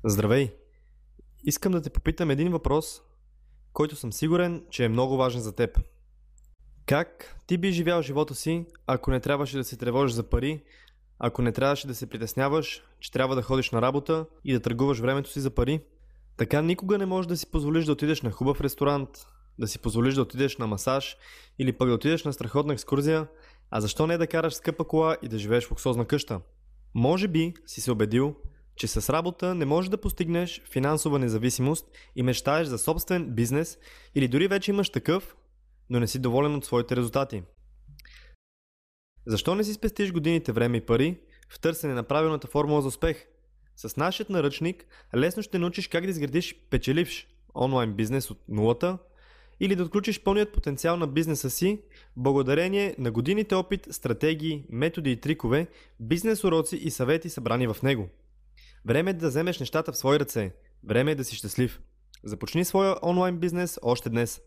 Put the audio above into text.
Здравей! Искам да те попитам един въпрос, който съм сигурен, че е много важен за теб. Как ти би живял живота си, ако не трябваше да се тревожиш за пари, ако не трябваше да се притесняваш, че трябва да ходиш на работа и да търгуваш времето си за пари? Така никога не можеш да си позволиш да отидеш на хубав ресторант, да си позволиш да отидеш на масаж или пък да отидеш на страхотна екскурзия, а защо не да караш скъпа кола и да живееш в луксозна къща? Може би си се убедил, че с работа не можеш да постигнеш финансова независимост и мечтаеш за собствен бизнес или дори вече имаш такъв, но не си доволен от своите резултати. Защо не си спестиш годините време и пари в търсене на правилната формула за успех? С нашият наръчник лесно ще научиш как да изградиш печеливш онлайн бизнес от нулата или да отключиш пълният потенциал на бизнеса си благодарение на годините опит, стратегии, методи и трикове, бизнес уроци и съвети събрани в него. Време е да вземеш нещата в свои ръце. Време е да си щастлив. Започни своя онлайн бизнес още днес.